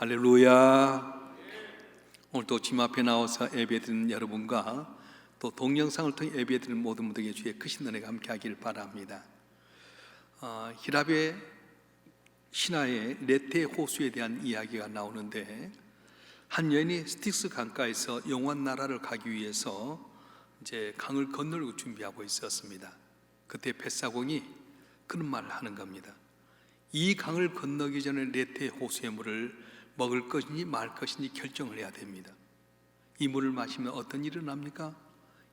할렐루야. 오늘도 주님 앞에 나와서 예배드리는 여러분과 또 동영상을 통해 예배드리는 모든 분들에게 주의 크신 은혜가 함께하길 바랍니다. 히랍의 신화의 레테 호수에 대한 이야기가 나오는데, 한 여인이 스틱스 강가에서 영원 나라를 가기 위해서 이제 강을 건너려고 준비하고 있었습니다. 그때 뱃사공이 그런 말을 하는 겁니다. 이 강을 건너기 전에 레테 호수의 물을 먹을 것인지 말 것인지 결정을 해야 됩니다. 이 물을 마시면 어떤 일이 일어납니까?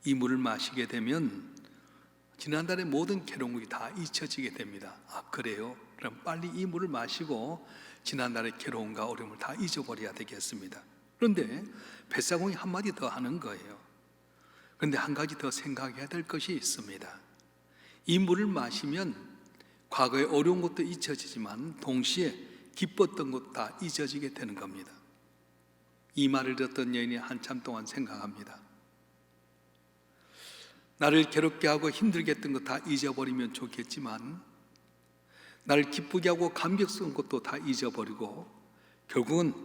이 물을 마시게 되면 지난달의 모든 괴로움이 다 잊혀지게 됩니다. 아, 그래요? 그럼 빨리 이 물을 마시고 지난달의 괴로움과 어려움을 다 잊어버려야 되겠습니다. 그런데 뱃사공이 한마디 더 하는 거예요. 그런데 한 가지 더 생각해야 될 것이 있습니다. 이 물을 마시면 과거의 어려운 것도 잊혀지지만 동시에 기뻤던 것 다 잊어지게 되는 겁니다. 이 말을 듣던 여인이 한참 동안 생각합니다. 나를 괴롭게 하고 힘들게 했던 것 다 잊어버리면 좋겠지만, 나를 기쁘게 하고 감격스러운 것도 다 잊어버리고 결국은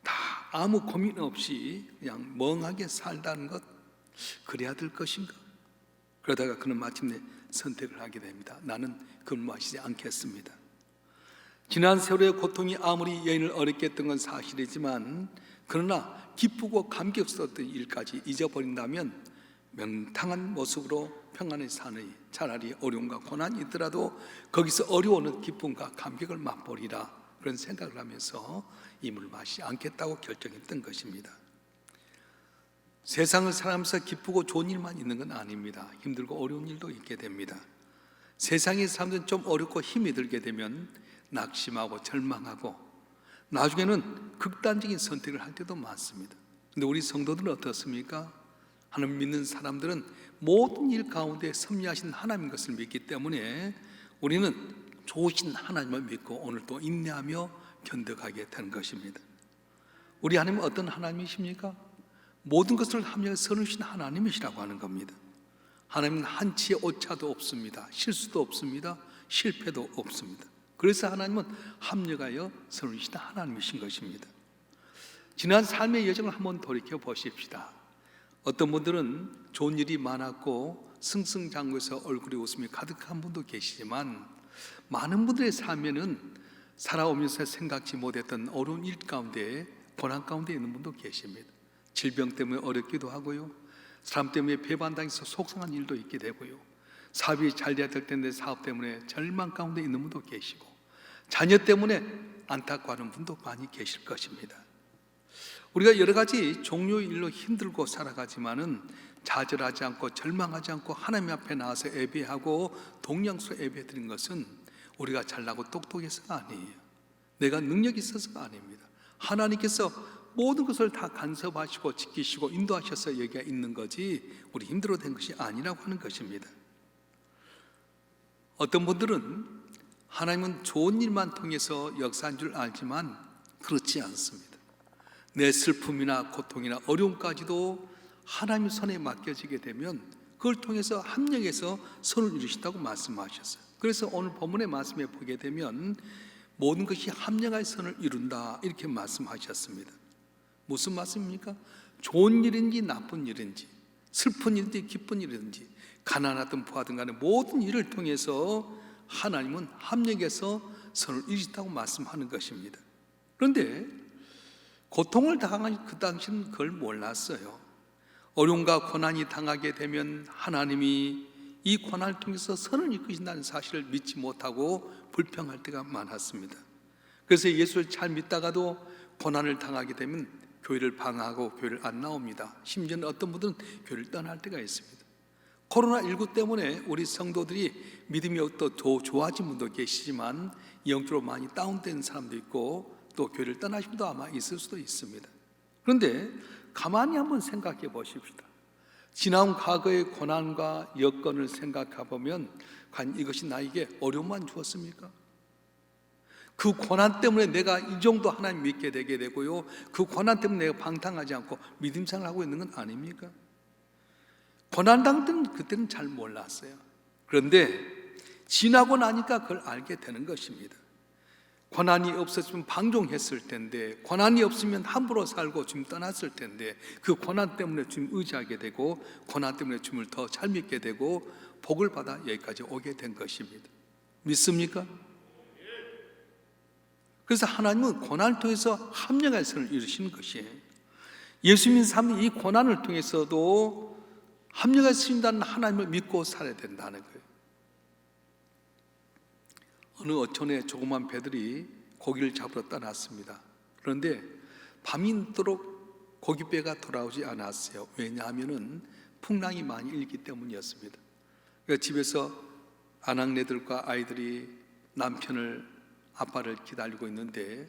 다 아무 고민 없이 그냥 멍하게 살다는 것, 그래야 될 것인가? 그러다가 그는 마침내 선택을 하게 됩니다. 나는 그걸 마시지 않겠습니다. 지난 세월의 고통이 아무리 여인을 어렵게 했던 건 사실이지만, 그러나 기쁘고 감격스러웠던 일까지 잊어버린다면 명탕한 모습으로 평안히 사는, 차라리 어려움과 고난이 있더라도 거기서 어려워하는 기쁨과 감격을 맛보리라, 그런 생각을 하면서 이 물을 마시지 않겠다고 결정했던 것입니다. 세상을 살아가면서 기쁘고 좋은 일만 있는 건 아닙니다. 힘들고 어려운 일도 있게 됩니다. 세상의 사람들은 좀 어렵고 힘이 들게 되면 낙심하고 절망하고 나중에는 극단적인 선택을 할 때도 많습니다. 그런데 우리 성도들은 어떻습니까? 하나님 믿는 사람들은 모든 일 가운데 섭리하신 하나님 것을 믿기 때문에 우리는 좋으신 하나님을 믿고 오늘도 인내하며 견뎌가게 되는 것입니다. 우리 하나님은 어떤 하나님이십니까? 모든 것을 합력해 선하신 하나님이시라고 하는 겁니다. 하나님은 한치의 오차도 없습니다. 실수도 없습니다. 실패도 없습니다. 그래서 하나님은 합력하여 선하신 하나님이신 것입니다. 지난 삶의 여정을 한번 돌이켜 보십시다. 어떤 분들은 좋은 일이 많았고 승승장구해서 얼굴에 웃음이 가득한 분도 계시지만, 많은 분들의 삶에는 살아오면서 생각지 못했던 어려운 일 가운데, 고난 가운데 있는 분도 계십니다. 질병 때문에 어렵기도 하고요, 사람 때문에 배반당해서 속상한 일도 있게 되고요, 사업이 잘 돼야 될 텐데 사업 때문에 절망 가운데 있는 분도 계시고, 자녀 때문에 안타까워하는 분도 많이 계실 것입니다. 우리가 여러 가지 종류의 일로 힘들고 살아가지만은 좌절하지 않고 절망하지 않고 하나님 앞에 나와서 예배하고 동양수로 예배드린 것은 우리가 잘나고 똑똑해서가 아니에요. 내가 능력이 있어서가 아닙니다. 하나님께서 모든 것을 다 간섭하시고 지키시고 인도하셔서 여기가 있는 거지 우리 힘들어 된 것이 아니라고 하는 것입니다. 어떤 분들은 하나님은 좋은 일만 통해서 역사한 줄 알지만 그렇지 않습니다. 내 슬픔이나 고통이나 어려움까지도 하나님의 손에 맡겨지게 되면 그걸 통해서 합력해서 선을 이루신다고 말씀하셨어요. 그래서 오늘 본문의 말씀에 보게 되면 모든 것이 합력하여 선을 이룬다, 이렇게 말씀하셨습니다. 무슨 말씀입니까? 좋은 일인지 나쁜 일인지, 슬픈 일인지 기쁜 일인지, 가난하든 부하든 간에 모든 일을 통해서 하나님은 합력해서 선을 이루신다고 말씀하는 것입니다. 그런데 고통을 당한 그 당시는 그걸 몰랐어요. 어려움과 고난이 당하게 되면 하나님이 이 고난을 통해서 선을 이끄신다는 사실을 믿지 못하고 불평할 때가 많았습니다. 그래서 예수를 잘 믿다가도 고난을 당하게 되면 교회를 방황하고 교회를 안 나옵니다. 심지어는 어떤 분들은 교회를 떠날 때가 있습니다. 코로나19 때문에 우리 성도들이 믿음이 또 좋아진 분도 계시지만 영적으로 많이 다운된 사람도 있고 또 교회를 떠나신 분도 아마 있을 수도 있습니다. 그런데 가만히 한번 생각해 보십시다. 지나온 과거의 고난과 여건을 생각해 보면 과연 이것이 나에게 어려움만 주었습니까? 그 고난 때문에 내가 이 정도 하나님 믿게 되게 되고요, 그 고난 때문에 내가 방탕하지 않고 믿음 생활을 하고 있는 건 아닙니까? 고난 당할 때는 그때는 잘 몰랐어요. 그런데 지나고 나니까 그걸 알게 되는 것입니다. 고난이 없었으면 방종했을 텐데, 고난이 없으면 함부로 살고 주님 떠났을 텐데, 그 고난 때문에 주님 의지하게 되고, 고난 때문에 주님을 더 잘 믿게 되고 복을 받아 여기까지 오게 된 것입니다. 믿습니까? 그래서 하나님은 고난을 통해서 합력의 선을 이루시는 것이에요. 예수 믿는 사람이 이 고난을 통해서도 합력의 선이라는 하나님을 믿고 살아야 된다는 거예요. 어느 어촌에 조그만 배들이 고기를 잡으러 떠났습니다. 그런데 밤이도록 고깃배가 돌아오지 않았어요. 왜냐하면 풍랑이 많이 일기 때문이었습니다. 그러니까 집에서 아낙네들과 아이들이 아빠를 기다리고 있는데,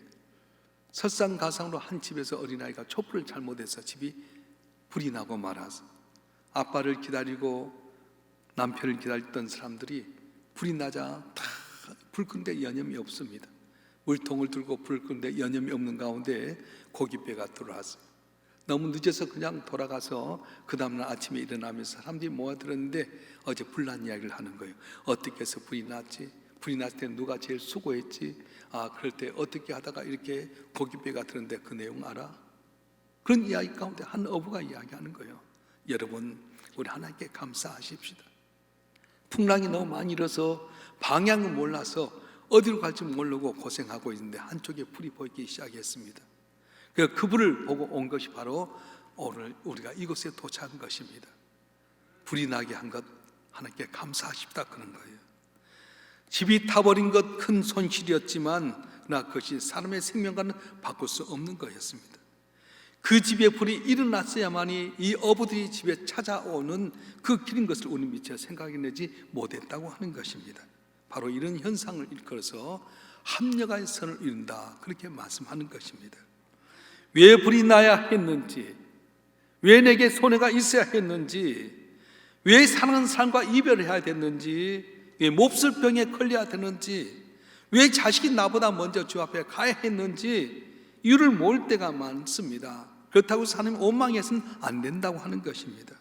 설상가상으로 한 집에서 어린아이가 촛불을 잘못해서 집이 불이 나고 말아서 아빠를 기다리고 남편을 기다렸던 사람들이 불이 나자 다 불 끄는데 여념이 없습니다. 물통을 들고 불을 끄는데 여념이 없는 가운데 고깃배가 들어왔어요. 너무 늦어서 그냥 돌아가서 그 다음날 아침에 일어나면서 사람들이 모아들었는데 어제 불난 이야기를 하는 거예요. 어떻게 해서 불이 났지? 불이 났을 때 누가 제일 수고했지? 그럴 때 어떻게 하다가 이렇게 고깃배가 들었는데 그 내용 알아? 그런 이야기 가운데 한 어부가 이야기하는 거예요. 여러분, 우리 하나님께 감사하십시다. 풍랑이 너무 많이 일어서 방향을 몰라서 어디로 갈지 모르고 고생하고 있는데 한쪽에 불이 보이기 시작했습니다. 그래서 그 불을 보고 온 것이 바로 오늘 우리가 이곳에 도착한 것입니다. 불이 나게 한 것 하나님께 감사하십다 그런 거예요. 집이 타버린 것 큰 손실이었지만 그러나 그것이 사람의 생명과는 바꿀 수 없는 거였습니다. 그 집에 불이 일어났어야만이 이 어부들이 집에 찾아오는 그 길인 것을 우리는 미처 생각해내지 못했다고 하는 것입니다. 바로 이런 현상을 일컬어서 합력의 선을 이룬다, 그렇게 말씀하는 것입니다. 왜 불이 나야 했는지, 왜 내게 손해가 있어야 했는지, 왜 사랑하는 사람과 이별해야 됐는지, 왜 몹쓸 병에 걸려야 되는지, 왜 자식이 나보다 먼저 주 앞에 가야 했는지 이유를 모를 때가 많습니다. 그렇다고 하나님 원망해서는 안 된다고 하는 것입니다.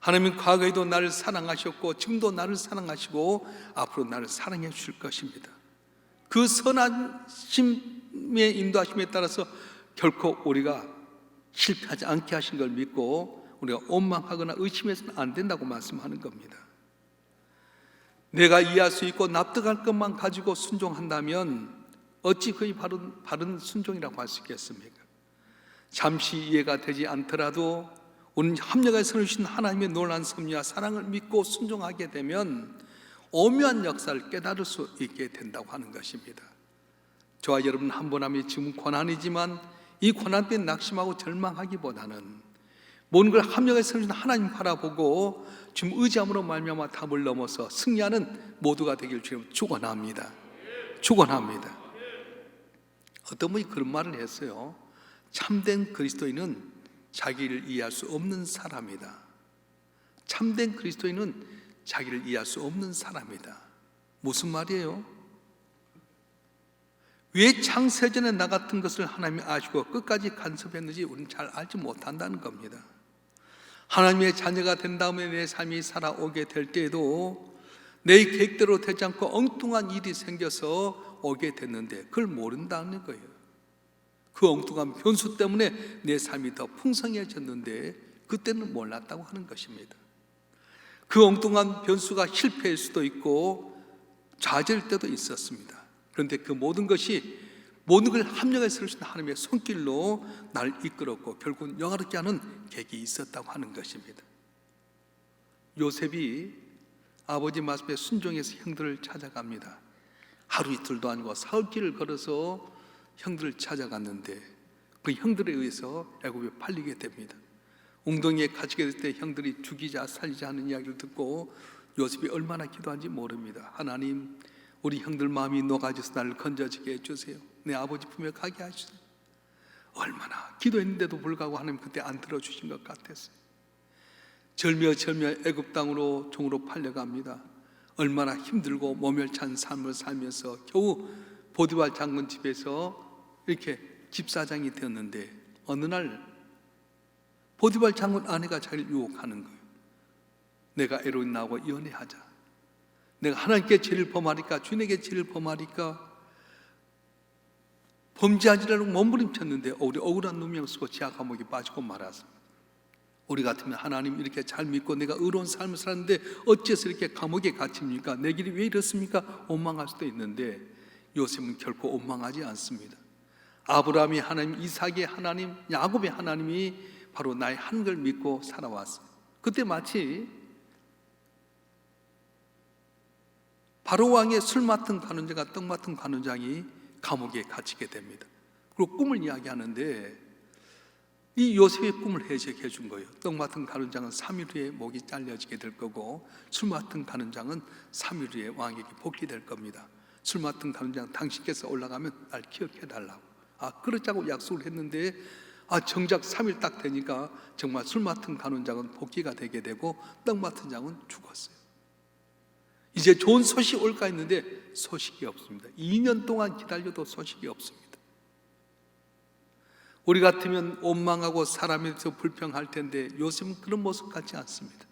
하나님은 과거에도 나를 사랑하셨고 지금도 나를 사랑하시고 앞으로 나를 사랑해 주실 것입니다. 그 선하심의 인도하심에 따라서 결코 우리가 실패하지 않게 하신 걸 믿고 우리가 원망하거나 의심해서는 안 된다고 말씀하는 겁니다. 내가 이해할 수 있고 납득할 것만 가지고 순종한다면 어찌 그의 바른 순종이라고 할 수 있겠습니까? 잠시 이해가 되지 않더라도 우리는 합력의 선을 주신 하나님의 놀라운 섭리와 사랑을 믿고 순종하게 되면 오묘한 역사를 깨달을 수 있게 된다고 하는 것입니다. 저와 여러분 한 분 한 지금 고난이지만 이 고난 때 낙심하고 절망하기보다는 모든 걸 합력의 선을 주신 하나님 바라보고 지금 의지함으로 말미암아 답을 넘어서 승리하는 모두가 되길 주님 축원합니다. 축원합니다. 어떤 분이 그런 말을 했어요. 참된 그리스도인은 자기를 이해할 수 없는 사람이다. 참된 그리스도인은 자기를 이해할 수 없는 사람이다. 무슨 말이에요? 왜 창세전에 나 같은 것을 하나님이 아시고 끝까지 간섭했는지 우리는 잘 알지 못한다는 겁니다. 하나님의 자녀가 된 다음에 내 삶이 살아오게 될 때에도 내 계획대로 되지 않고 엉뚱한 일이 생겨서 오게 됐는데 그걸 모른다는 거예요. 그 엉뚱한 변수 때문에 내 삶이 더 풍성해졌는데 그때는 몰랐다고 하는 것입니다. 그 엉뚱한 변수가 실패일 수도 있고 좌절일 때도 있었습니다. 그런데 그 모든 걸 합력해 세우신 하나님의 손길로 나를 이끌었고 결국은 영화롭게 하는 계기가 있었다고 하는 것입니다. 요셉이 아버지 말씀에 순종해서 형들을 찾아갑니다. 하루 이틀도 아니고 사흘길을 걸어서 형들을 찾아갔는데 그 형들에 의해서 애굽에 팔리게 됩니다. 웅덩이에 갇히게 될 때 형들이 죽이자 살리자 하는 이야기를 듣고 요셉이 얼마나 기도한지 모릅니다. 하나님, 우리 형들 마음이 녹아져서 나를 건져지게 해주세요. 내 아버지 품에 가게 하시세요. 얼마나 기도했는데도 불구하고 하나님 그때 안 들어주신 것 같았어요. 절며 애굽 땅으로 종으로 팔려갑니다. 얼마나 힘들고 모멸찬 삶을 살면서 겨우 보디발 장군 집에서 이렇게 집사장이 되었는데 어느 날 보디발 장군 아내가 자기를 유혹하는 거예요. 내가 에로인 나하고 연애하자. 내가 하나님께 죄를 범하니까 주님에게 죄를 범하니까 범죄하지라고 몸부림쳤는데 우리 억울한 누명 쓰고 지하 감옥에 빠지고 말았습니다. 우리 같으면 하나님 이렇게 잘 믿고 내가 의로운 삶을 살았는데 어째서 이렇게 감옥에 갇힙니까? 내 길이 왜 이렇습니까? 원망할 수도 있는데 요셉은 결코 원망하지 않습니다. 아브라함이 하나님, 이삭의 하나님, 야곱의 하나님이 바로 나의 한 걸 믿고 살아왔어요. 그때 마치 바로 왕의 술 맡은 간원자가 떡 맡은 간원장이 감옥에 갇히게 됩니다. 그리고 꿈을 이야기하는데 이 요셉의 꿈을 해석해 준 거예요. 떡 맡은 간원장은 3일 후에 목이 잘려지게 될 거고 술 맡은 간원장은 3일 후에 왕에게 복귀될 겁니다. 술 맡은 간원장, 당신께서 올라가면 날 기억해 달라고. 그러자고 약속을 했는데 정작 3일 딱 되니까 정말 술 맡은 간원장은 복귀가 되게 되고 떡 맡은 장은 죽었어요. 이제 좋은 소식이 올까 했는데 소식이 없습니다. 2년 동안 기다려도 소식이 없습니다. 우리 같으면 원망하고 사람에 대해서 불평할 텐데 요셉은 그런 모습 같지 않습니다.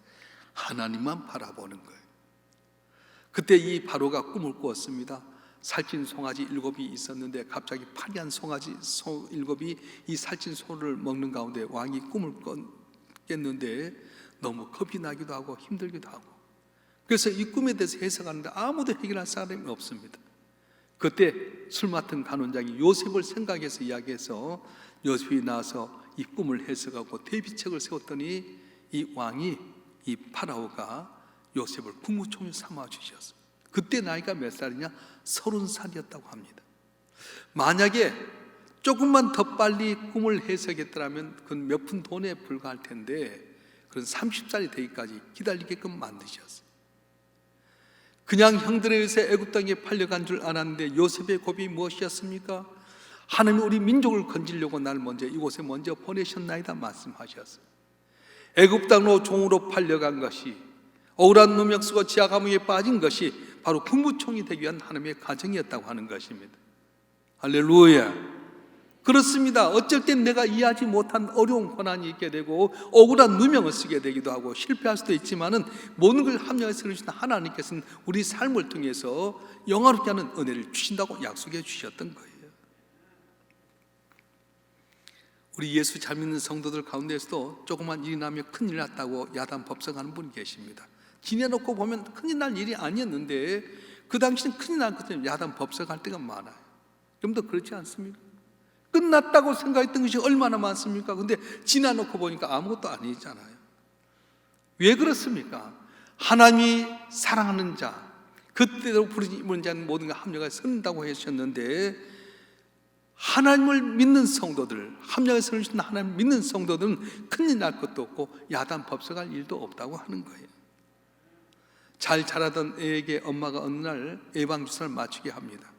하나님만 바라보는 거예요. 그때 이 바로가 꿈을 꾸었습니다. 살찐 송아지 7이 있었는데 갑자기 파리한 송아지 7이 이 살찐 소를 먹는 가운데 왕이 꿈을 깼는데 너무 겁이 나기도 하고 힘들기도 하고, 그래서 이 꿈에 대해서 해석하는데 아무도 해결할 사람이 없습니다. 그때 술 맡은 간원장이 요셉을 생각해서 이야기해서 요셉이 나와서 이 꿈을 해석하고 대비책을 세웠더니 이 왕이, 이 파라오가 요셉을 국무총리 삼아 주셨어요. 그때 나이가 몇 살이냐? 30살이었다고 합니다. 만약에 조금만 더 빨리 꿈을 해석했더라면 그건 몇 푼 돈에 불과할 텐데 그건 30살이 되기까지 기다리게끔 만드셨어요. 그냥 형들에 의해서 애굽 땅에 팔려간 줄 알았는데 요셉의 고비 무엇이었습니까? 하나님 우리 민족을 건지려고 날 먼저 이곳에 먼저 보내셨나이다 말씀하셨어요. 애굽 땅으로 종으로 팔려간 것이, 억울한 누명 쓰고 지하 감옥에 빠진 것이 바로 국무총리 되기 위한 하나님의 가정이었다고 하는 것입니다. 할렐루야. 그렇습니다. 어쩔 땐 내가 이해하지 못한 어려운 고난이 있게 되고 억울한 누명을 쓰게 되기도 하고 실패할 수도 있지만은 모든 걸 합력해서 이루신 하나님께서는 우리 삶을 통해서 영화롭게 하는 은혜를 주신다고 약속해 주셨던 거예요. 우리 예수 잘 믿는 성도들 가운데서도 조그만 일이 나면 큰일 났다고 야단 법석하는 분이 계십니다. 지내놓고 보면 큰일 날 일이 아니었는데 그 당시는 큰일 날 것처럼 야단 법석할 때가 많아요. 좀 더 그렇지 않습니까? 끝났다고 생각했던 것이 얼마나 많습니까? 근데 지나놓고 보니까 아무것도 아니잖아요. 왜 그렇습니까? 하나님이 사랑하는 자, 그때로 부르짖는 자는 모든 걸 합력하여 선다고 하셨는데 하나님을 믿는 성도들, 합력하여 선하신 하나님 믿는 성도들은 큰일 날 것도 없고 야단 법석할 일도 없다고 하는 거예요. 잘 자라던 애에게 엄마가 어느 날 예방주사를 맞추게 합니다.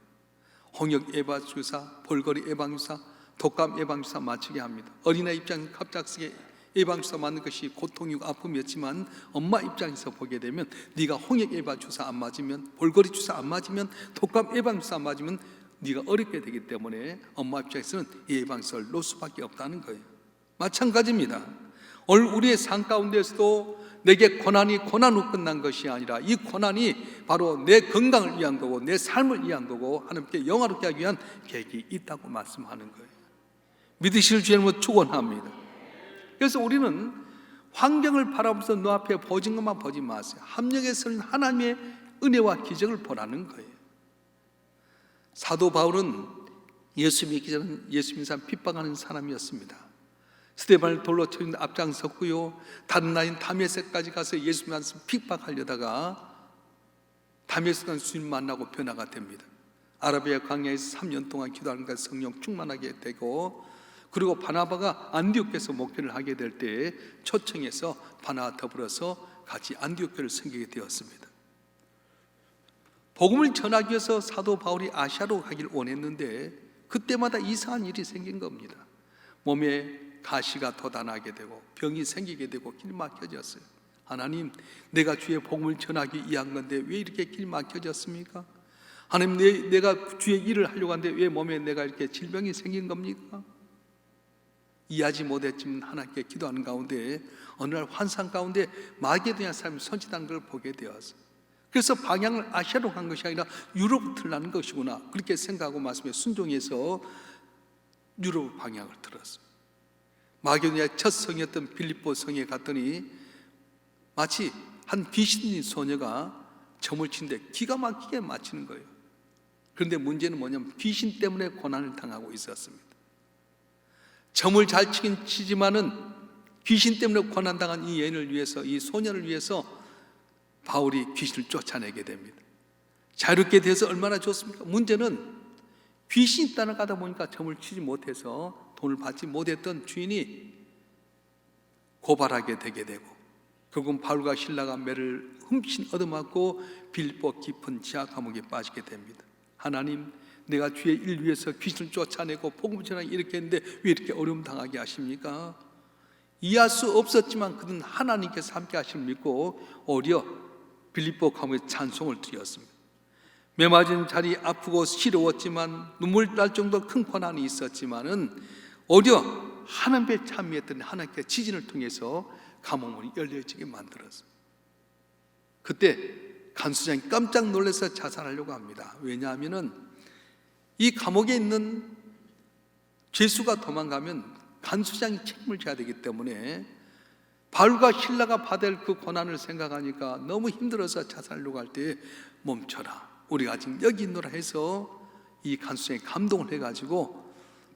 홍역 예방주사, 볼거리 예방주사, 독감 예방주사 맞추게 합니다. 어린아이 입장에서 갑작스레 예방주사 맞는 것이 고통이고 아픔이었지만 엄마 입장에서 보게 되면 네가 홍역 예방주사 안 맞으면, 볼거리 주사 안 맞으면, 독감 예방주사 안 맞으면 네가 어렵게 되기 때문에 엄마 입장에서는 예방주사를 놓을 수밖에 없다는 거예요. 마찬가지입니다. 오늘 우리의 삶 가운데서도 내게 고난이 고난으로 끝난 것이 아니라 이 고난이 바로 내 건강을 위한 거고 내 삶을 위한 거고 하나님께 영화롭게 하기 위한 계획이 있다고 말씀하는 거예요. 믿으실 주 여러분 축원합니다. 그래서 우리는 환경을 바라보면서 눈앞에 보진 것만 보지 마세요. 합력에서는 하나님의 은혜와 기적을 보라는 거예요. 사도 바울은 예수 믿기 전에 예수 믿는 사람 핍박하는 사람이었습니다. 스데반을 돌로 쳐는데 앞장섰고요. 다른 나인 다메섹까지 가서 예수 말씀 핍박하려다가 다메섹 주님 만나고 변화가 됩니다. 아라비아 광야에서 3년 동안 기도하는 것에 성령 충만하게 되고, 그리고 바나바가 안디옥에서 목회를 하게 될 때 초청해서 바나와 더불어서 같이 안디옥 교회를 섬기게 되었습니다. 복음을 전하기 위해서 사도 바울이 아시아로 가기를 원했는데 그때마다 이상한 일이 생긴 겁니다. 몸에 가시가 돋아나게 되고 병이 생기게 되고 길 막혀졌어요. 하나님, 내가 주의 복음을 전하기 위한 건데 왜 이렇게 길 막혀졌습니까? 하나님, 내가 주의 일을 하려고 하는데 왜 몸에 내가 이렇게 질병이 생긴 겁니까? 이해하지 못했지만 하나님께 기도하는 가운데 어느 날 환상 가운데 마게도냐 사람이 선지다는 걸 보게 되었어요. 그래서 방향을 아시아로 간 것이 아니라 유럽으로 틀라는 것이구나, 그렇게 생각하고 말씀에 순종해서 유럽 방향을 들었습니다. 마게도니아의 첫 성이었던 빌립보 성에 갔더니 마치 한 귀신인 소녀가 점을 치는데 기가 막히게 맞히는 거예요. 그런데 문제는 뭐냐면 귀신 때문에 고난을 당하고 있었습니다. 점을 잘 치긴 치지만은 귀신 때문에 고난당한 이 여인을 위해서, 이 소녀를 위해서 바울이 귀신을 쫓아내게 됩니다. 자유롭게 돼서 얼마나 좋습니까? 문제는 귀신이 따라가다 보니까 점을 치지 못해서 돈을 받지 못했던 주인이 고발하게 되게 되고, 결국은 바울과 실라가 매를 흠씬 얻어맞고 빌립보 깊은 지하 감옥에 빠지게 됩니다. 하나님, 내가 주의 일 위해서 귀신을 쫓아내고 복음 전하기 이렇게 했는데 왜 이렇게 어려움 당하게 하십니까? 이해할 수 없었지만 그는 하나님께서 함께 하심을 믿고 오히려 빌립보 감옥에 찬송을 드렸습니다. 매맞은 자리 아프고 시려웠지만 눈물 날 정도 큰 고난이 있었지만은 오히려 하나님께 참여했더니 하나님께 지진을 통해서 감옥문이 열려지게 만들었어요. 그때 간수장이 깜짝 놀라서 자살하려고 합니다. 왜냐하면은 이 감옥에 있는 죄수가 도망가면 간수장이 책임을 져야 되기 때문에 바울과 실라가 받을 그 고난을 생각하니까 너무 힘들어서 자살하려고 할 때 멈춰라, 우리가 아직 여기 있노라 해서 이 간수장이 감동을 해가지고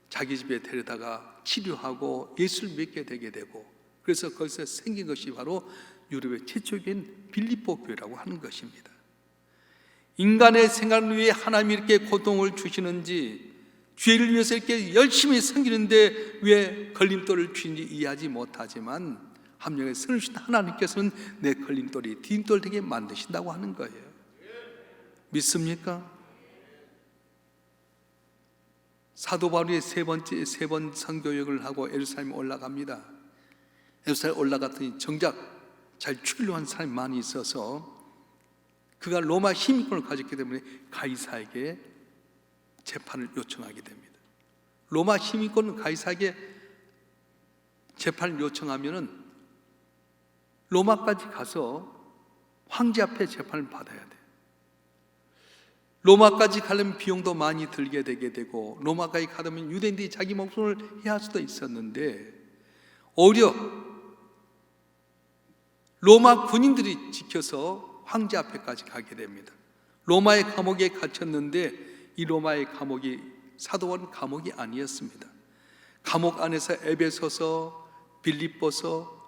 자기 집에 데려다가 치료하고 예수를 믿게 되게 되고, 그래서 거기서 생긴 것이 바로 유럽의 최초적인 빌립보 교회라고 하는 것입니다. 인간의 생각을 위해 하나님이 이렇게 고통을 주시는지, 죄를 위해서 이렇게 열심히 섬기는데 왜 걸림돌을 주는지 이해하지 못하지만 함령의 선우신 하나님께서는 내 걸림돌이 디딤돌 되게 만드신다고 하는 거예요. 믿습니까? 사도 바울이 세 번 선교역을 하고 예루살렘에 올라갑니다. 예루살렘에 올라갔더니 정작 잘 죽이려고 한 사람이 많이 있어서 그가 로마 시민권을 가졌기 때문에 가이사에게 재판을 요청하게 됩니다. 로마 시민권은 가이사에게 재판을 요청하면은 로마까지 가서 황제 앞에 재판을 받아야 돼요. 로마까지 가려면 비용도 많이 들게 되게 되고, 로마까지 가려면 유대인들이 자기 목숨을 해야 할 수도 있었는데 오히려 로마 군인들이 지켜서 황제 앞에까지 가게 됩니다. 로마의 감옥에 갇혔는데 이 로마의 감옥이 사도원 감옥이 아니었습니다. 감옥 안에서 에베소서, 빌립보서,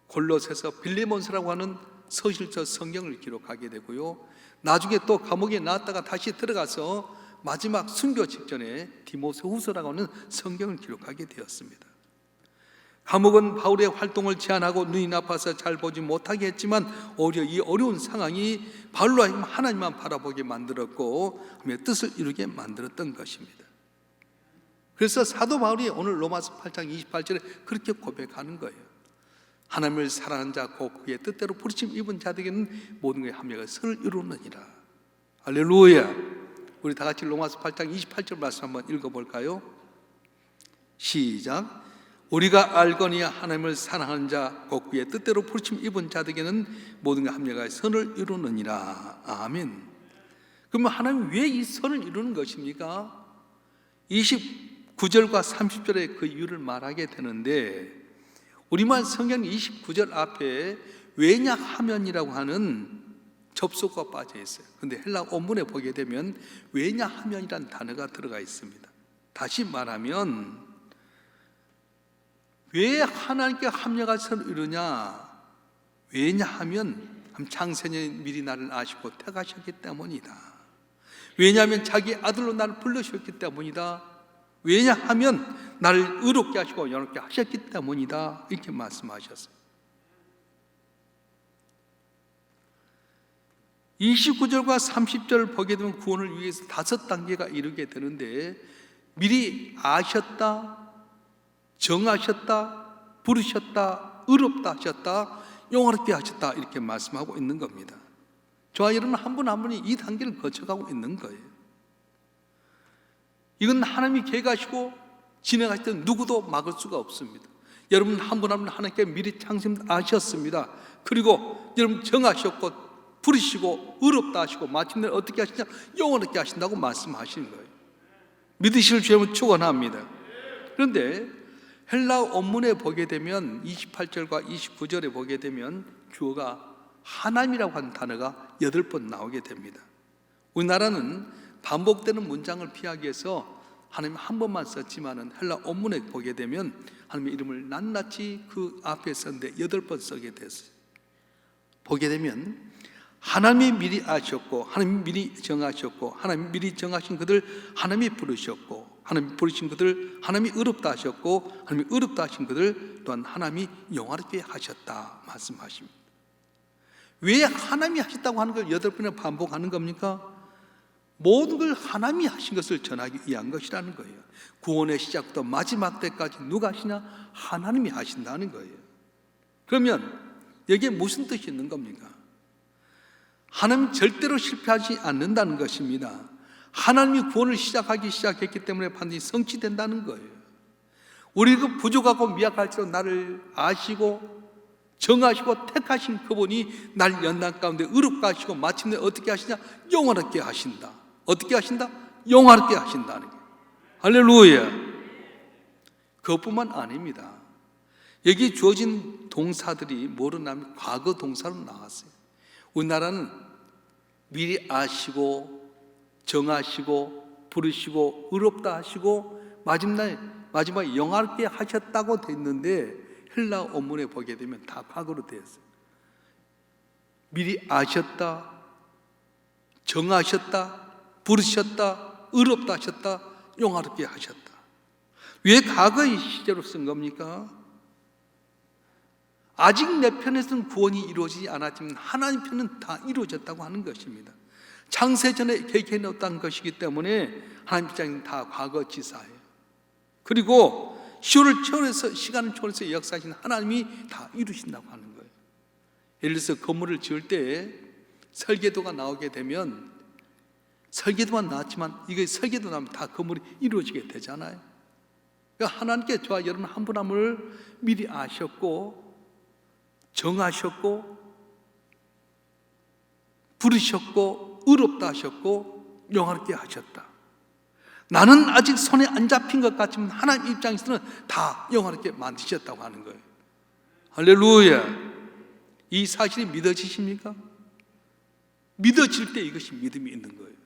골로새서, 빌레몬서라고 하는 서실서 성경을 기록하게 되고요, 나중에 또 감옥에 나왔다가 다시 들어가서 마지막 순교 직전에 디모데후서라고 하는 성경을 기록하게 되었습니다. 감옥은 바울의 활동을 제한하고 눈이 나빠서 잘 보지 못하게 했지만 오히려 이 어려운 상황이 바울로 하여금 하나님만 바라보게 만들었고 하나님의 뜻을 이루게 만들었던 것입니다. 그래서 사도 바울이 오늘 로마서 8장 28절에 그렇게 고백하는 거예요. 하나님을 사랑하는 자 곧 그의 뜻대로 부르심 입은 자들에게는 모든 것에 합력하여 선을 이루느니라. 할렐루야. 우리 다 같이 로마서 8장 28절 말씀 한번 읽어볼까요? 시작. 우리가 알거니와 하나님을 사랑하는 자 곧 그의 뜻대로 부르심 입은 자들에게는 모든 것에 합력하여 선을 이루느니라. 아멘. 그러면 하나님 왜 이 선을 이루는 것입니까? 29절과 30절에 그 이유를 말하게 되는데, 우리말 성경 29절 앞에 왜냐하면이라고 하는 접속어가 빠져 있어요. 그런데 헬라 원문에 보게 되면 왜냐하면이라는 단어가 들어가 있습니다. 다시 말하면 왜 하나님께 합력해서 이루냐? 왜냐하면 창세년 미리 나를 아시고 택하셨기 때문이다. 왜냐하면 자기 아들로 나를 불러주셨기 때문이다. 왜냐하면 나를 의롭게 하시고 영롭게 하셨기 때문이다. 이렇게 말씀하셨어요. 29절과 30절 보게 되면 구원을 위해서 5단계가 이루게 되는데, 미리 아셨다, 정하셨다, 부르셨다, 의롭다 하셨다, 영화롭게 하셨다, 이렇게 말씀하고 있는 겁니다. 저와 여러분 한 분 한 분이 이 단계를 거쳐가고 있는 거예요. 이건 하나님이 계획하시고 진행하실 때 누구도 막을 수가 없습니다. 여러분 한 분 한 분 하나님께 미리 창심 아셨습니다. 그리고 여러분 정하셨고 부르시고 의롭다 하시고 마침내 어떻게 하시냐? 영원하게 하신다고 말씀하시는 거예요. 믿으실 주 여러분 축원합니다. 그런데 헬라 원문에 보게 되면 28절과 29절에 보게 되면 주어가 하나님이라고 하는 단어가 8번 나오게 됩니다. 우리나라는 반복되는 문장을 피하기 위해서 하나님 한 번만 썼지만은 헬라 원문에 보게 되면 하나님의 이름을 낱낱이 그 앞에 썼는데 8번 쓰게 됐어요. 보게 되면 하나님이 미리 아셨고, 하나님이 미리 정하셨고, 하나님이 미리 정하신 그들 하나님이 부르셨고, 하나님이 부르신 그들 하나님이 의롭다 하셨고, 하나님이 의롭다 하신 그들 또한 하나님이 영화롭게 하셨다 말씀하십니다. 왜 하나님이 하셨다고 하는 걸 8번이나 반복하는 겁니까? 모든 걸 하나님이 하신 것을 전하기 위한 것이라는 거예요. 구원의 시작부터 마지막 때까지 누가 하시냐? 하나님이 하신다는 거예요. 그러면 여기에 무슨 뜻이 있는 겁니까? 하나님 절대로 실패하지 않는다는 것입니다. 하나님이 구원을 시작했기 때문에 반드시 성취된다는 거예요. 우리 그 부족하고 미약할지라도 나를 아시고 정하시고 택하신 그분이 날 연단 가운데 의롭게 하시고 마침내 어떻게 하시냐? 영원하게 하신다. 어떻게 하신다? 영원하게 하신다는 거예요. 할렐루야. 그것뿐만 아닙니다. 여기 주어진 동사들이 뭐로나면 과거 동사로 나왔어요. 우리나라는 미리 아시고 정하시고 부르시고 의롭다 하시고 마지막에 영화롭게 하셨다고 됐는데 헬라 원문에 보게 되면 다 과거로 되어 있어요. 미리 아셨다, 정하셨다, 부르셨다, 의롭다 하셨다, 영화롭게 하셨다. 왜 과거의 시제로 쓴 겁니까? 아직 내 편에서는 구원이 이루어지지 않았지만 하나님 편은 다 이루어졌다고 하는 것입니다. 창세전에 계획해 놓았던 것이기 때문에 하나님 입장에는 다 과거지사예요. 그리고 시간을 초월해서 역사하신 하나님이 다 이루신다고 하는 거예요. 예를 들어서 건물을 지을 때 설계도가 나오게 되면 설계도만 나왔지만 이게 설계도 나오면 다 건물이 이루어지게 되잖아요. 그러니까 하나님께 저와 여러분 한 분 한 분을 미리 아셨고 정하셨고 부르셨고 의롭다 하셨고 영화롭게 하셨다. 나는 아직 손에 안 잡힌 것 같지만 하나님 입장에서는 다 영화롭게 만드셨다고 하는 거예요. 할렐루야. 이 사실이 믿어지십니까? 믿어질 때 이것이 믿음이 있는 거예요.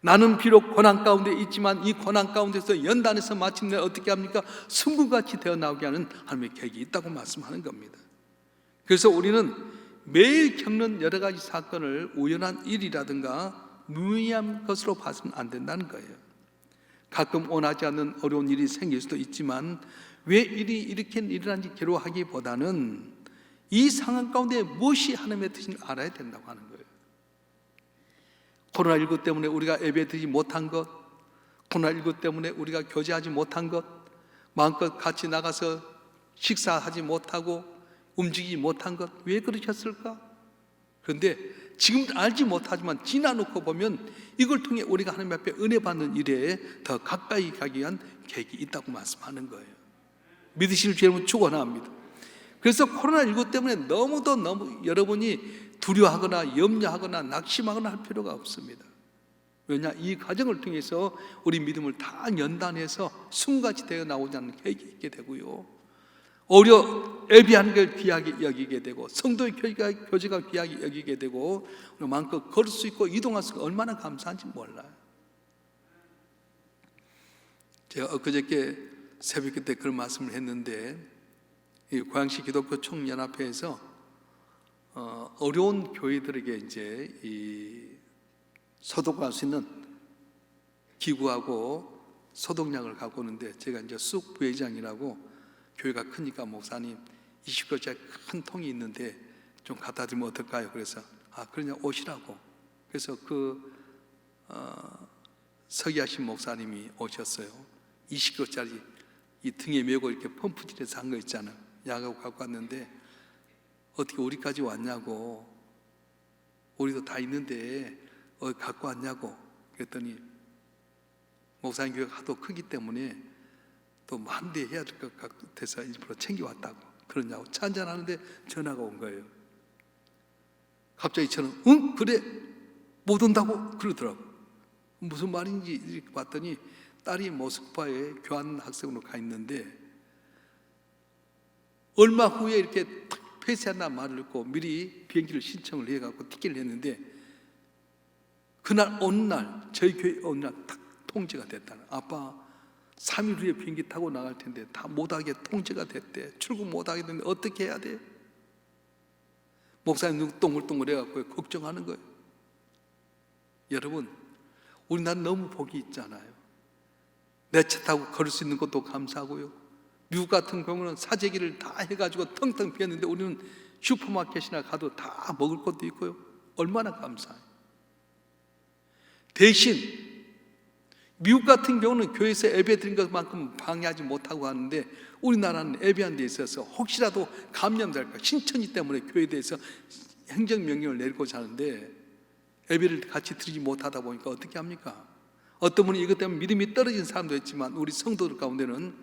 나는 비록 고난 가운데 있지만 이 고난 가운데서 연단해서 마침내 어떻게 합니까? 승부같이 되어 나오게 하는 하나님의 계획이 있다고 말씀하는 겁니다. 그래서 우리는 매일 겪는 여러 가지 사건을 우연한 일이라든가 무의미한 것으로 봐서는 안 된다는 거예요. 가끔 원하지 않는 어려운 일이 생길 수도 있지만 왜 일이 이렇게 일어난지 괴로워하기보다는 이 상황 가운데 무엇이 하나님의 뜻인지 알아야 된다고 하는 거예요. 코로나19 때문에 우리가 예배드리지 못한 것, 코로나19 때문에 우리가 교제하지 못한 것, 마음껏 같이 나가서 식사하지 못하고 움직이지 못한 것, 왜 그러셨을까? 그런데 지금 알지 못하지만 지나놓고 보면 이걸 통해 우리가 하나님 앞에 은혜 받는 일에 더 가까이 가기 위한 계획이 있다고 말씀하는 거예요. 믿으실 줄 여러분 축원합니다. 그래서 코로나19 때문에 너무 여러분이 두려워하거나 염려하거나 낙심하거나 할 필요가 없습니다. 왜냐? 이 과정을 통해서 우리 믿음을 다 연단해서 숨같이 되어 나오자는 계획이 있게 되고요. 예비하는 걸 귀하게 여기게 되고 성도의 교제가 귀하게 여기게 되고 마음껏 걸을 수 있고 이동할 수 있고 얼마나 감사한지 몰라요. 제가 엊그저께 새벽 때 그런 말씀을 했는데 이 고양시 기독교 총연합회에서 어려운 교회들에게 이제 이 소독할 수 있는 기구하고 소독약을 갖고 오는데 제가 이제 쑥 부회장이라고 교회가 크니까 목사님 20kg짜리 큰 통이 있는데 좀 갖다 드리면 어떨까요? 그래서 그러냐 오시라고. 그래서 서기하신 목사님이 오셨어요. 20kg짜리 이 등에 메고 이렇게 펌프질해서 한 거 있잖아요. 약하고 갖고 왔는데 어떻게 우리까지 왔냐고. 우리도 다 있는데 갖고 왔냐고. 그랬더니 목사님 교회가 하도 크기 때문에 또 마음대로 해야 될 것 같아서 일부러 챙겨왔다고. 그러냐고 차 한잔 하는데 전화가 온 거예요. 갑자기 저는 응? 그래 못 온다고? 그러더라고. 무슨 말인지 이렇게 봤더니 딸이 모스크바에 교환 학생으로 가 있는데 얼마 후에 이렇게 폐쇄한다는 말을 듣고 미리 비행기를 신청을 해갖고 티켓을 했는데 그날 어느 날 저희 교회 어느 날 딱 통제가 됐다는. 아빠 3일 후에 비행기 타고 나갈 텐데 다 못하게 통제가 됐대. 출국 못하게 됐는데 어떻게 해야 돼? 목사님 눈 동글동글 해갖고 걱정하는 거예요. 여러분, 우리나라 너무 복이 있잖아요. 내 차 타고 걸을 수 있는 것도 감사하고요. 미국 같은 경우는 사재기를 다 해가지고 텅텅 비었는데 우리는 슈퍼마켓이나 가도 다 먹을 것도 있고요. 얼마나 감사해요. 대신 미국 같은 경우는 교회에서 예배 드린 것만큼 방해하지 못하고 하는데 우리나라는 예배하는 데 있어서 혹시라도 감염될까 신천지 때문에 교회에 대해서 행정명령을 내리고자 하는데 예배를 같이 드리지 못하다 보니까 어떻게 합니까? 어떤 분이 이것 때문에 믿음이 떨어진 사람도 있지만 우리 성도들 가운데는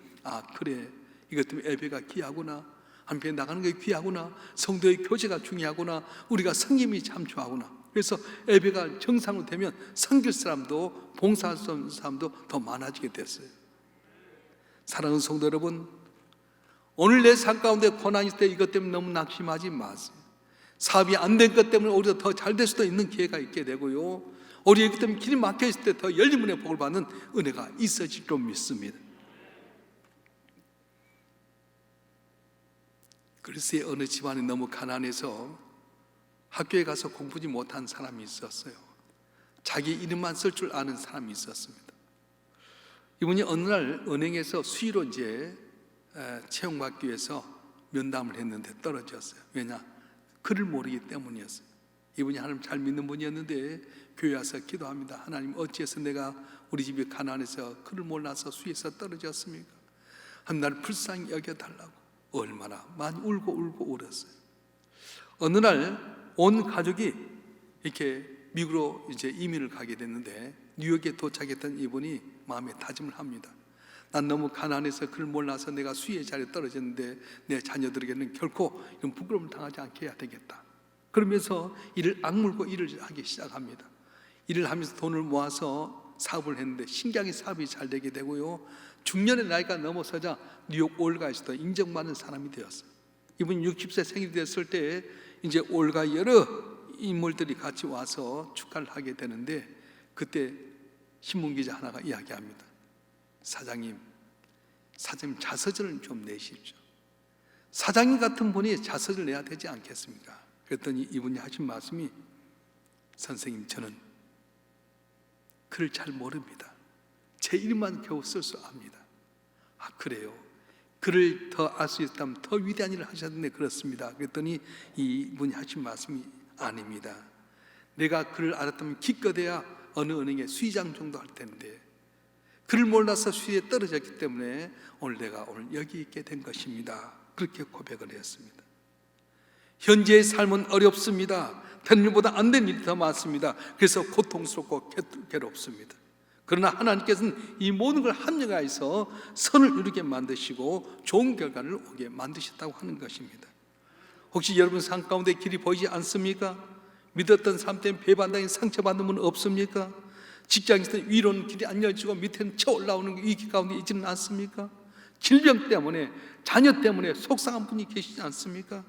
그래, 이것 때문에 예배가 귀하구나, 한편 나가는 게 귀하구나, 성도의 교제가 중요하구나, 우리가 섬김이 참 좋아하구나. 그래서 예배가 정상으로 되면 섬길 사람도 봉사할 수 있는 사람도 더 많아지게 됐어요. 사랑하는 성도 여러분, 오늘 내 삶 가운데 고난이 있을 때 이것 때문에 너무 낙심하지 마세요. 사업이 안 된 것 때문에 우리가 더 잘 될 수도 있는 기회가 있게 되고요, 우리 이것 때문에 길이 막혀 있을 때 더 열린 문의 복을 받는 은혜가 있어질 줄 믿습니다. 글쎄 어느 집안이 너무 가난해서 학교에 가서 공부지 못한 사람이 있었어요. 자기 이름만 쓸 줄 아는 사람이 있었습니다. 이분이 어느 날 은행에서 수의로 이제 채용받기 위해서 면담을 했는데 떨어졌어요. 왜냐? 글을 모르기 때문이었어요. 이분이 하나님 잘 믿는 분이었는데 교회 와서 기도합니다. 하나님, 어찌해서 내가 우리 집이 가난해서 글을 몰라서 수의에서 떨어졌습니까? 한 날 불쌍히 여겨달라고 얼마나 많이 울고 울었어요. 어느 날 온 가족이 이렇게 미국으로 이제 이민을 가게 됐는데 뉴욕에 도착했던 이분이 마음에 다짐을 합니다. 난 너무 가난해서 글을 몰라서 내가 수의의 자리에 떨어졌는데 내 자녀들에게는 결코 이런 부끄러움을 당하지 않게 해야 되겠다. 그러면서 이를 악물고 일을 하기 시작합니다. 일을 하면서 돈을 모아서 사업을 했는데 신기하게 사업이 잘 되게 되고요, 중년의 나이가 넘어서자 뉴욕 올가에서도 인정받는 사람이 되었어요. 이분이 60세 생일이 됐을 때 이제 올가 여러 인물들이 같이 와서 축하를 하게 되는데 그때 신문기자 하나가 이야기합니다. 사장님 자서전을 좀 내십시오. 사장님 같은 분이 자서전을 내야 되지 않겠습니까? 그랬더니 이분이 하신 말씀이, 선생님, 저는 글을 잘 모릅니다. 제 이름만 겨우 쓸 수 압니다. 그래요? 글을 더 알 수 있다면 더 위대한 일을 하셨는데 그렇습니다. 그랬더니 이분이 하신 말씀이, 아닙니다. 내가 글을 알았다면 기껏해야 어느 은행의 수의장 정도 할 텐데 글을 몰라서 수의에 떨어졌기 때문에 오늘 내가 여기 있게 된 것입니다. 그렇게 고백을 했습니다. 현재의 삶은 어렵습니다. 되는 일보다 안 되는 일이 더 많습니다. 그래서 고통스럽고 괴롭습니다. 그러나 하나님께서는 이 모든 걸 합력하여서 선을 이루게 만드시고 좋은 결과를 오게 만드셨다고 하는 것입니다. 혹시 여러분 삶 가운데 길이 보이지 않습니까? 믿었던 삶 때문에 배반당해 상처받는 분 없습니까? 직장에서 위로는 길이 안 열리고 밑에는 쳐 올라오는 이 길 가운데 있지는 않습니까? 질병 때문에, 자녀 때문에 속상한 분이 계시지 않습니까?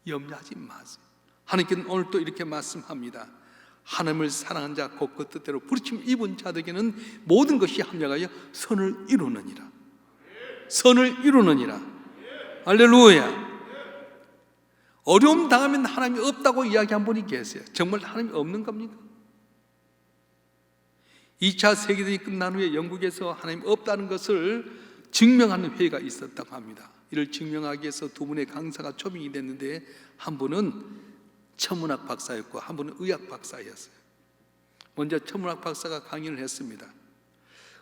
염려하지 마세요. 하나님께는 오늘 또 이렇게 말씀합니다. 하나님을 사랑한 자 곧 그 뜻대로 부르심 입은 자들에게는 모든 것이 합력하여 선을 이루느니라. 선을 이루느니라. 할렐루야. 어려움 당하면 하나님이 없다고 이야기한 분이 계세요. 정말 하나님이 없는 겁니까? 2차 세계대전이 끝난 후에 영국에서 하나님 없다는 것을 증명하는 회의가 있었다고 합니다. 이를 증명하기 위해서 두 분의 강사가 초빙이 됐는데 한 분은 천문학 박사였고 한 분은 의학 박사였어요. 먼저 천문학 박사가 강의를 했습니다.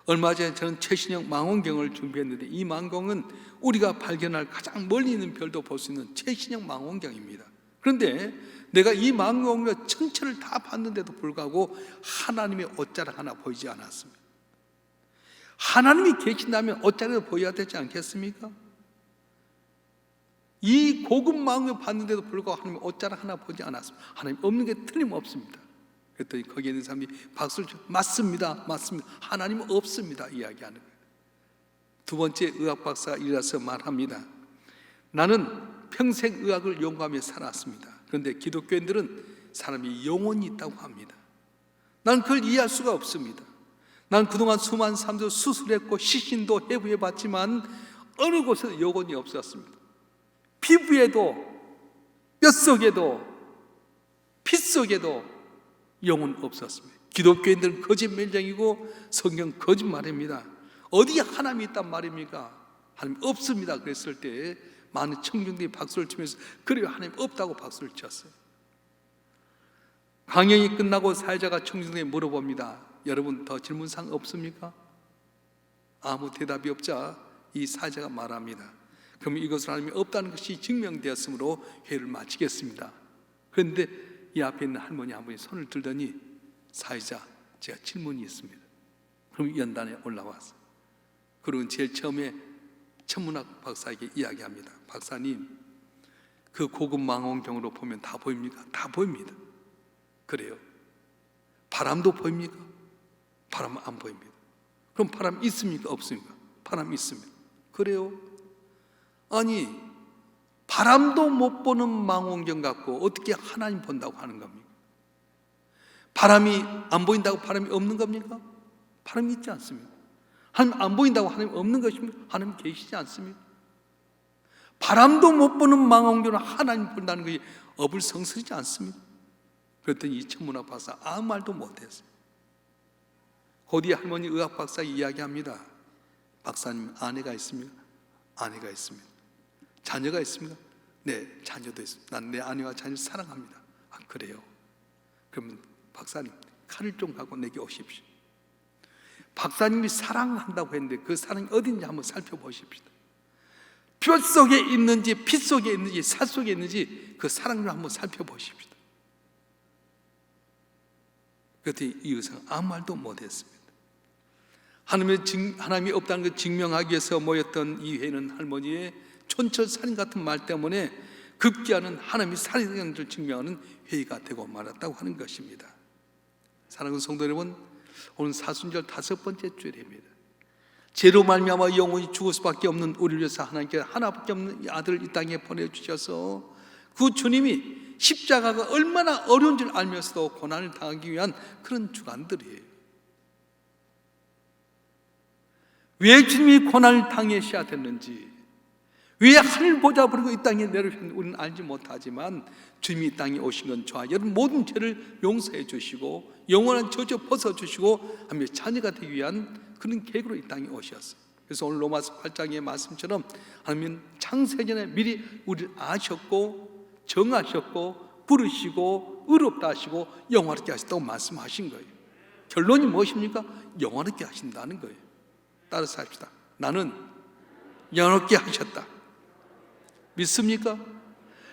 얼마 전에 저는 최신형 망원경을 준비했는데 이 망원경은 우리가 발견할 가장 멀리 있는 별도 볼 수 있는 최신형 망원경입니다. 그런데 내가 이 망원경으로 전체를 다 봤는데도 불구하고 하나님의 옷자락 하나 보이지 않았습니다. 하나님이 계신다면 옷자락도 보여야 되지 않겠습니까? 이 고급 망원경 봤는데도 불구하고 하나님의 옷자락 하나 보지 않았습니다. 하나님 없는 게 틀림없습니다. 그랬더니 거기에 있는 사람이 박수를 쳐 맞습니다, 맞습니다, 하나님은 없습니다 이야기하는 거예요. 두 번째 의학 박사가 일어나서 말합니다. 나는 평생 의학을 연구하며 살았습니다. 그런데 기독교인들은 사람이 영혼이 있다고 합니다. 난 그걸 이해할 수가 없습니다. 난 그동안 수많은 사람들 수술했고 시신도 해부해봤지만 어느 곳에도 영혼이 없었습니다. 피부에도 뼛속에도 핏속에도 영혼 없었습니다. 기독교인들은 거짓말쟁이고 성경 거짓말입니다. 어디에 하나님이 있단 말입니까? 하나님 없습니다 그랬을 때 많은 청중들이 박수를 치면서 그래요 하나님 없다고 박수를 쳤어요. 강연이 끝나고 사회자가 청중들에게 물어봅니다. 여러분 더 질문사항 없습니까? 아무 대답이 없자 이 사회자가 말합니다. 그럼 이것을 하나님이 없다는 것이 증명되었으므로 회의를 마치겠습니다. 그런데 이 앞에 있는 할머니 한 분이 손을 들더니 사회자 제가 질문이 있습니다. 그럼 연단에 올라와서 그리고 제일 처음에 천문학 박사에게 이야기합니다. 박사님 그 고급 망원경으로 보면 다 보입니까? 다 보입니다. 그래요. 바람도 보입니까? 바람은 안 보입니다. 그럼 바람 있습니까? 없습니까? 바람 있습니다. 그래요. 아니 바람도 못 보는 망원경 갖고 어떻게 하나님 본다고 하는 겁니까? 바람이 안 보인다고 바람이 없는 겁니까? 바람이 있지 않습니까? 하나님 안 보인다고 하나님 없는 것입니까? 하나님 계시지 않습니까? 바람도 못 보는 망원경으로 하나님 본다는 것이 어불성설이지 않습니까? 그랬더니 이 천문학 박사 아무 말도 못했어요. 곧이 할머니 의학 박사 이야기합니다. 박사님 아내가 있습니까? 아내가 있습니다. 자녀가 있습니까? 네, 자녀도 있습니다. 난 내 아내와 자녀를 사랑합니다. 아 그래요? 그러면 박사님 칼을 좀 갖고 내게 오십시오. 박사님이 사랑한다고 했는데 그 사랑이 어딘지 한번 살펴보십시오. 뼈 속에 있는지 피 속에 있는지 살 속에 있는지 그 사랑을 한번 살펴보십시오. 그랬더니 이 의사가 아무 말도 못했습니다. 하나님이 없다는 걸 증명하기 위해서 모였던 이 회의는 할머니의 촌철살인 같은 말 때문에 급기야는 하나님이 살인하는 것을 증명하는 회의가 되고 말았다고 하는 것입니다. 사랑하는 성도 여러분, 오늘 사순절 5번째 주일입니다. 죄로 말미암아 영혼이 죽을 수밖에 없는 우리를 위해서 하나님께 하나밖에 없는 아들을 이 땅에 보내주셔서 그 주님이 십자가가 얼마나 어려운 줄 알면서도 고난을 당하기 위한 그런 주관들이에요. 왜 주님이 고난을 당하셔야 됐는지, 왜 하늘 보좌 버리고 이 땅에 내려오셨는지 우리는 알지 못하지만 주님이 이 땅에 오신 건 저와 여러분 모든 죄를 용서해 주시고 영원한 저주 벗어주시고 하며 자녀가 되기 위한 그런 계획으로 이 땅에 오셨어요. 그래서 오늘 로마서 8장의 말씀처럼 하나님은 창세전에 미리 우리를 아셨고 정하셨고 부르시고 의롭다 하시고 영화롭게 하셨다고 말씀하신 거예요. 결론이 무엇입니까? 영화롭게 하신다는 거예요. 따라서 합시다. 나는 영화롭게 하셨다. 믿습니까?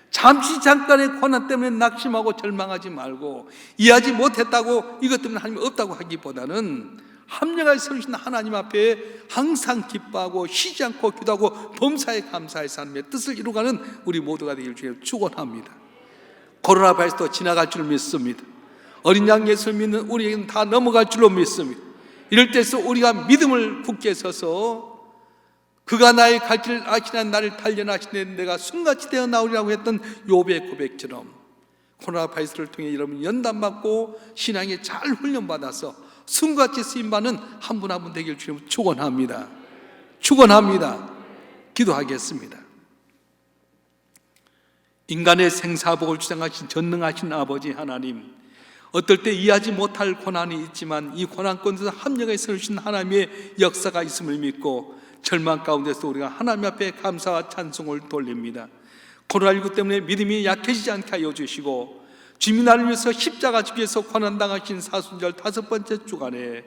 잠시 잠깐의 고난 때문에 낙심하고 절망하지 말고 이해하지 못했다고 이것 때문에 하나님이 없다고 하기보다는 합력하여 서신 하나님 앞에 항상 기뻐하고 쉬지 않고 기도하고 범사에 감사해서 하나님의 뜻을 이루어가는 우리 모두가 되길 주님 축원합니다. 코로나 바이러스도 지나갈 줄 믿습니다. 어린 양 예수를 믿는 우리에게는 다 넘어갈 줄로 믿습니다. 이럴 때서 우리가 믿음을 굳게 서서 그가 나의 갈 길을 아시나 나를 단련하시네 내가 숨같이 되어 나오리라고 했던 욥의 고백처럼 코로나 바이러스를 통해 여러분 연단받고 신앙에 잘 훈련받아서 숨같이 쓰임받는 한 분 한 분 되길 주님 축원합니다. 축원합니다. 기도하겠습니다. 인간의 생사복을 주장하신 전능하신 아버지 하나님, 어떨 때 이해하지 못할 고난이 있지만 이 고난 가운데서 합력에 서주신 하나님의 역사가 있음을 믿고 절망 가운데서 우리가 하나님 앞에 감사와 찬송을 돌립니다. 코로나19 때문에 믿음이 약해지지 않게 하여 주시고 주님이 나를 위해서 십자가 지기에서 고난당하신 사순절 5번째 주간에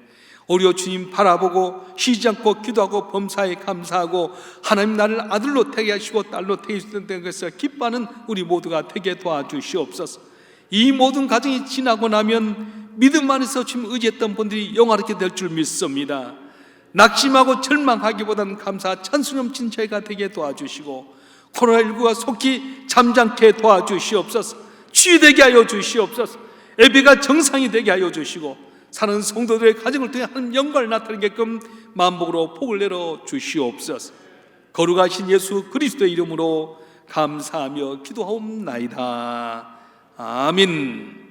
오히려 주님 바라보고 쉬지 않고 기도하고 범사에 감사하고 하나님 나를 아들로 택해 하시고 딸로 택해 주셨다는 것을 기뻐하는 우리 모두가 되게 도와주시옵소서. 이 모든 과정이 지나고 나면 믿음 안에서 주님 의지했던 분들이 영화롭게 될 줄 믿습니다. 낙심하고 절망하기보다는 감사 찬송 넘친 저희가 되게 도와주시고 코로나19가 속히 잠잠케 도와주시옵소서. 치유되게 하여 주시옵소서. 예배가 정상이 되게 하여 주시고 사는 성도들의 가정을 통해 하나님 영광을 나타내게끔 만복으로 복을 내려 주시옵소서. 거룩하신 예수 그리스도의 이름으로 감사하며 기도하옵나이다. 아멘.